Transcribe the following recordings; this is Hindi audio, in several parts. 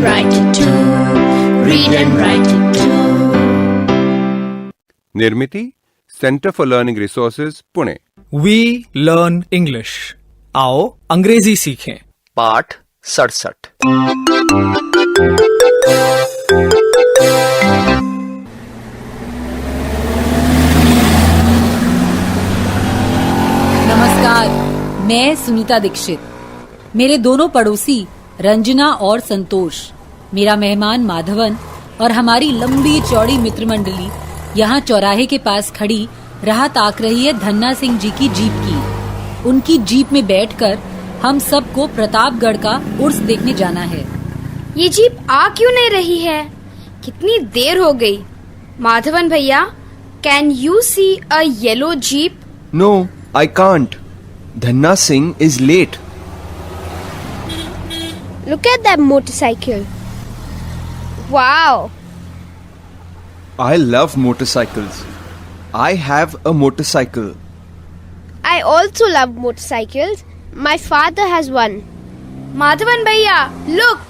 write it too. Read and write it too. Nirmiti centre for learning resources Pune. We learn English. आओ अंग्रेजी सीखें। पाठ 67। नमस्कार, मैं सुनीता दीक्षित। मेरे दोनों पड़ोसी रंजना और संतोष, मेरा मेहमान माधवन और हमारी लंबी चौड़ी मित्र मंडली यहाँ चौराहे के पास खड़ी राह ताक रही है धन्ना सिंह जी की जीप की। उनकी जीप में बैठकर हम सबको प्रतापगढ़ का उर्स देखने जाना है। ये जीप आ क्यों नहीं रही है? कितनी देर हो गई। माधवन भैया, can you see a yellow jeep? No, I can't. Dhanna Singh is late. Look at that motorcycle. Wow. I love motorcycles. I have a motorcycle. I also love motorcycles. My father has one. Madhavan भैया, look.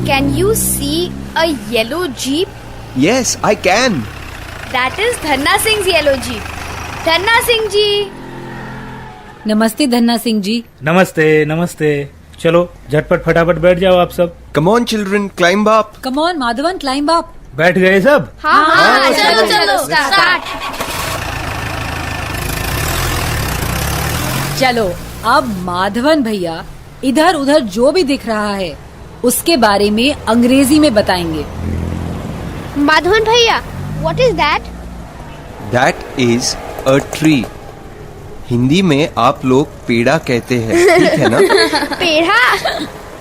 Can you see a yellow jeep? Yes, I can. That is Dhanna Singh's yellow jeep. Dhanna Singh ji. नमस्ते धन्ना सिंह जी। नमस्ते नमस्ते। चलो झटपट फटाफट बैठ जाओ आप सब। Come on, children, climb up. Come on Madhavan, climb up. बैठ गए सब? हाँ, चलो स्टार्ट। चलो अब माधवन भैया इधर उधर जो भी दिख रहा है उसके बारे में अंग्रेजी में बताएंगे। माधवन भैया, what is that? That is a tree. Hindi में आप लोग पेड़ा कहते हैं, ठीक है ना? पेड़ा?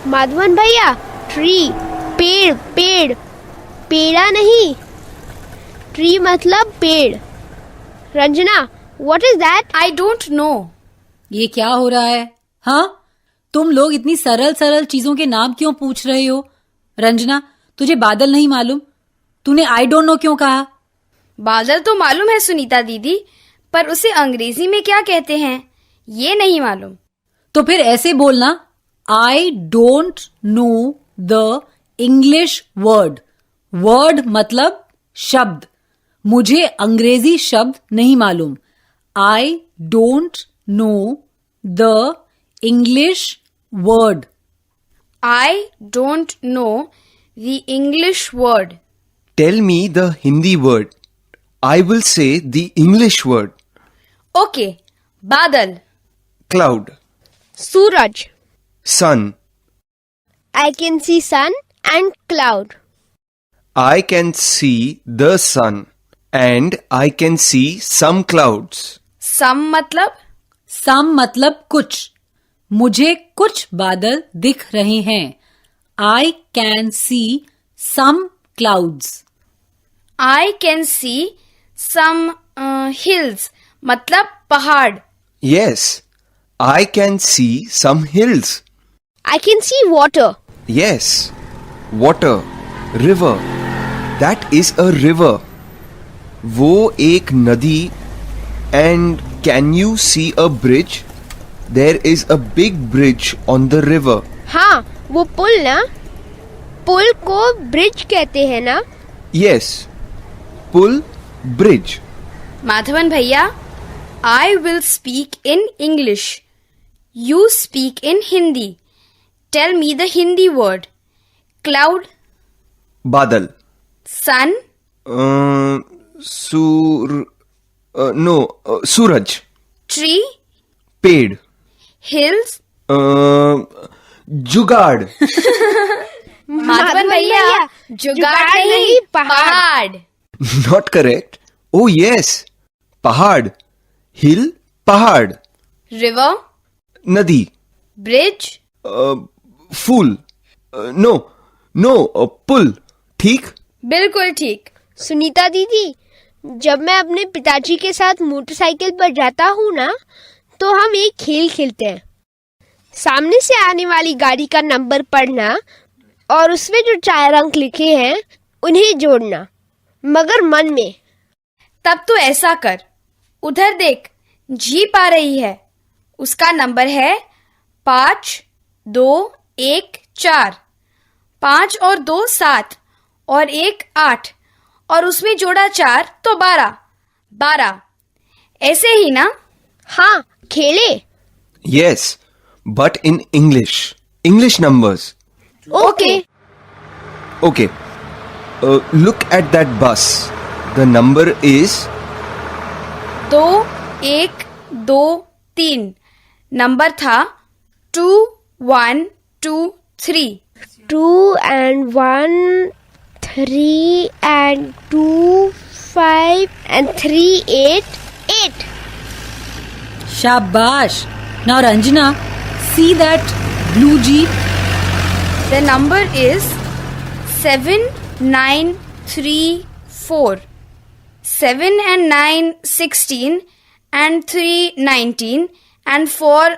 माधवन भैया, ट्री, पेड़, पेड़ा नहीं। ट्री मतलब पेड़। Ranjana, what is that? I don't know. ये क्या हो रहा है? हाँ, तुम लोग इतनी सरल चीजों के नाम क्यों पूछ रहे हो? रंजना, तुझे बादल नहीं मालूम? तूने आई डोंट नो क्यों कहा? बादल तो मालूम है सुनीता दीदी, पर उसे अंग्रेजी में क्या कहते हैं ये नहीं मालूम। तो फिर ऐसे बोलना, I don't know the English word. Word मतलब शब्द। मुझे अंग्रेजी शब्द नहीं मालूम। I don't know the English word. I don't know the English word. Tell me the Hindi word. I will say the English word. Okay, बादल। Cloud. Suraj. Sun. I can see sun and cloud. I can see the sun and I can see some clouds. सम मतलब? सम मतलब कुछ। मुझे कुछ बादल दिख रहे हैं। I can see some clouds. I can see some hills मतलब पहाड़। Yes, I can see some hills. I can see water. Yes, water, river. That is a river. वो एक नदी. And can you see a bridge? There is a big bridge on the river. हाँ, वो पुल ना? पुल को ब्रिज कहते हैं ना? Yes, pull, bridge. माधवन भैया, I will speak in English. You speak in Hindi. Tell me the Hindi word. Cloud. बादल. Sun. सूरज. Tree. पेड़. Hills. जुगाड़. माधवन भैया, जुगाड़ नहीं, पहाड़। Not correct. Oh yes, पहाड़. Hill, पहाड़. River. नदी. Bridge. फूल. पुल. ठीक? बिल्कुल ठीक। सुनीता दीदी, जब मैं अपने पिताजी के साथ मोटरसाइकिल पर जाता हूँ ना, तो हम एक खेल खेलते हैं। सामने से आने वाली गाड़ी का नंबर पढ़ना और उसमें जो 4 अंक लिखे हैं उन्हें जोड़ना, मगर मन में। तब तो ऐसा कर, उधर देख, जीप आ रही है। उसका नंबर है 5214। 5 और 2 7 और 1 8 और उसमें जोड़ा 4 तो 12। 12 ऐसे ही ना? हाँ, खेले। Yes, but in English. English numbers. Okay. Okay. Look at that bus. The number is 2 1 2 3। Number था 2 1 2 3। 2 and 1, 3 and 2, 5 and 3, 8, 8. शाबाश. Now Ranjana, see that blue jeep. The number is 7 9 3 4। 7 and 9 16 and 3 19 and 4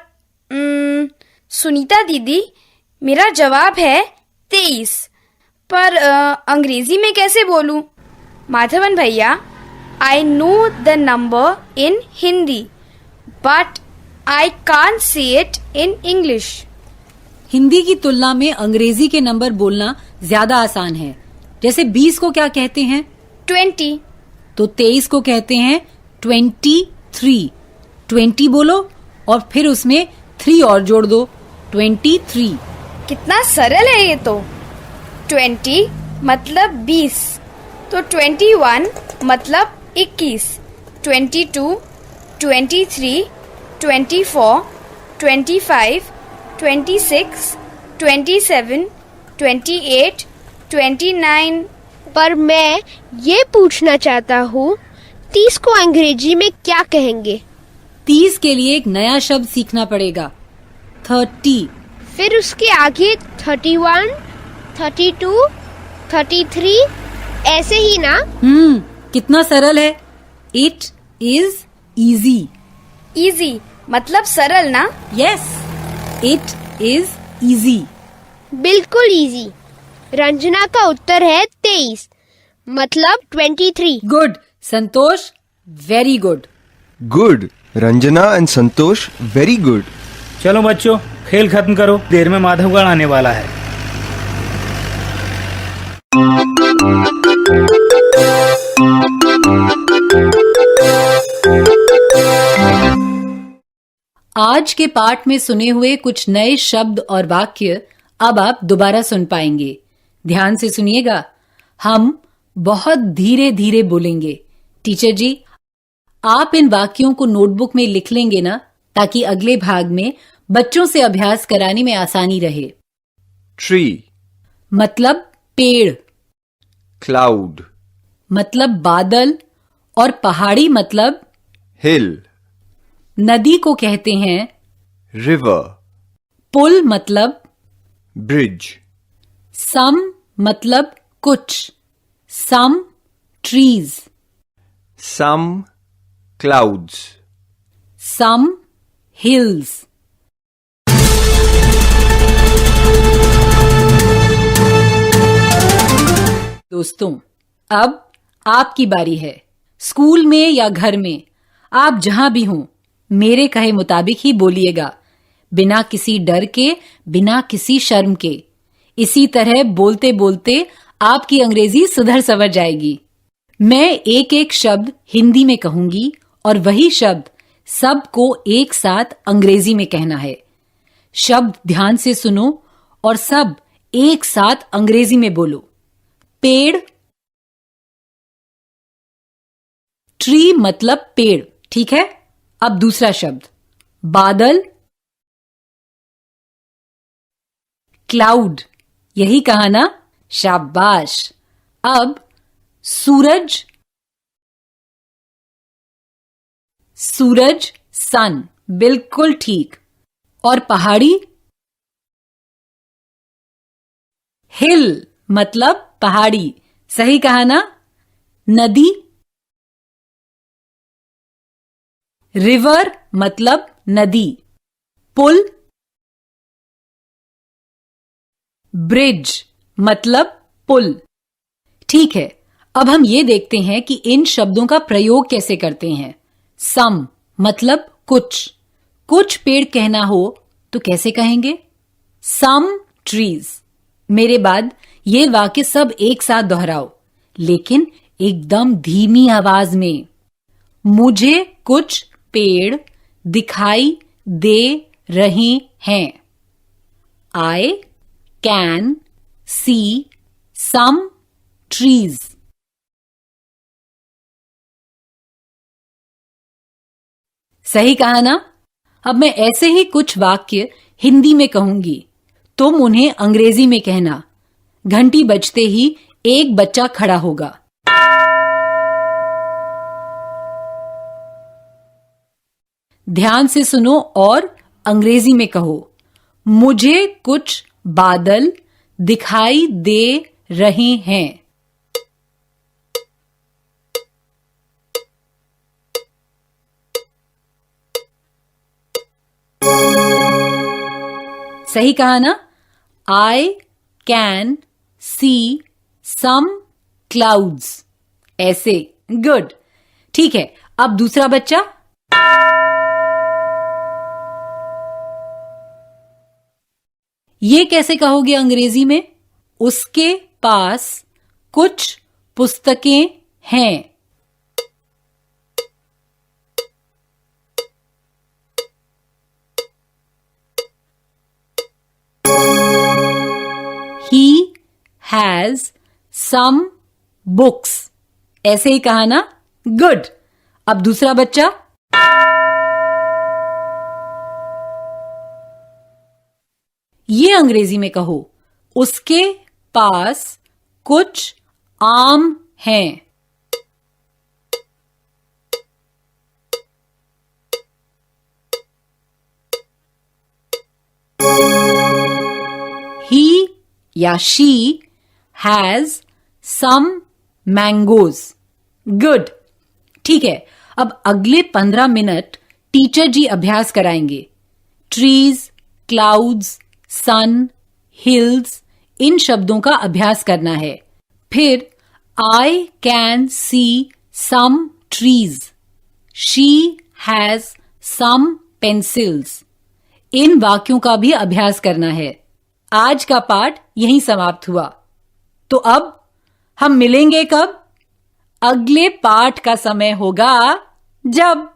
Sunita दीदी, मेरा जवाब है 23। पर अंग्रेजी में कैसे बोलूं? माधवन भैया, I know the number in Hindi, but I can't say it in English. Hindi की तुलना में अंग्रेजी के नंबर बोलना ज्यादा आसान है। जैसे 20 को क्या कहते हैं? 20। तो 23 को कहते हैं 23। 20 बोलो और फिर उसमें 3 और जोड़ दो, 23। कितना सरल है ये तो। 20 मतलब 20, तो 21 मतलब 21, 22, 23, 24, 25, 26, 27, 28, 29। पर मैं ये पूछना चाहता हूँ, 30 को अंग्रेजी में क्या कहेंगे? 30 के लिए एक नया शब्द सीखना पड़ेगा, 30। फिर उसके आगे 31, 32, 33 ऐसे ही ना? कितना सरल है। It is easy. इजी मतलब सरल ना? Yes, it is easy. बिल्कुल इजी। रंजना का उत्तर है 23, मतलब 23। Good. Santosh, very good. good. Ranjana and Santosh, very good. चलो बच्चों, खेल खत्म करो, देर में माधवगढ़ आने वाला है। आज के पाठ में सुने हुए कुछ नए शब्द और वाक्य अब आप दोबारा सुन पाएंगे। ध्यान से सुनिएगा। हम बहुत धीरे धीरे बोलेंगे। टीचर जी, आप इन वाक्यों को नोटबुक में लिख लेंगे ना, ताकि अगले भाग में बच्चों से अभ्यास कराने में आसानी रहे। Tree. मतलब पेड़, Cloud. मतलब बादल, और पहाड़ी मतलब Hill. नदी को कहते हैं River. पुल मतलब Bridge. सम मतलब कुछ, सम ट्रीज, Some clouds. सम हिल्स। दोस्तों, अब आपकी बारी है। स्कूल में या घर में, आप जहां भी हों, मेरे कहे मुताबिक ही बोलिएगा, बिना किसी डर के, बिना किसी शर्म के। इसी तरह बोलते बोलते आपकी अंग्रेजी सुधर संवर जाएगी। मैं एक एक शब्द हिंदी में कहूंगी और वही शब्द सबको एक साथ अंग्रेजी में कहना है। शब्द ध्यान से सुनो और सब एक साथ अंग्रेजी में बोलो। पेड़, ट्री मतलब पेड़, ठीक है। अब दूसरा शब्द, बादल, क्लाउड, यही कहा ना, शाबाश। अब सूरज, सूरज, सन, बिल्कुल ठीक। और पहाड़ी, हिल मतलब पहाड़ी, सही कहा ना। नदी, रिवर मतलब नदी। पुल, ब्रिज मतलब पुल। ठीक है, अब हम ये देखते हैं कि इन शब्दों का प्रयोग कैसे करते हैं। सम मतलब कुछ, कुछ पेड़ कहना हो तो कैसे कहेंगे? Some trees. मेरे बाद ये वाक्य सब एक साथ दोहराओ, लेकिन एकदम धीमी आवाज में। मुझे कुछ पेड़ दिखाई दे रहे हैं। I can see some trees. सही कहा ना? अब मैं ऐसे ही कुछ वाक्य हिंदी में कहूंगी, तुम उन्हें अंग्रेजी में कहना। घंटी बजते ही एक बच्चा खड़ा होगा। ध्यान से सुनो और अंग्रेजी में कहो। मुझे कुछ बादल दिखाई दे रहे हैं। सही कहा ना? I can see some clouds. ऐसे। गुड। ठीक है, अब दूसरा बच्चा। ये कैसे कहोगे अंग्रेजी में? उसके पास कुछ पुस्तकें हैं। He has some books. ऐसे ही कहा ना? गुड। अब दूसरा बच्चा। ये अंग्रेजी में कहो। उसके पास कुछ आम हैं। He या she has some mangoes. Good. ठीक है, अब अगले 15 मिनट टीचर जी अभ्यास कराएंगे। ट्रीज, क्लाउड्स, सन, हिल्स, इन शब्दों का अभ्यास करना है। फिर I can see some trees, she has some pencils, इन वाक्यों का भी अभ्यास करना है। आज का पाठ यहीं समाप्त हुआ। तो अब हम मिलेंगे कब? अगले पाठ का समय होगा जब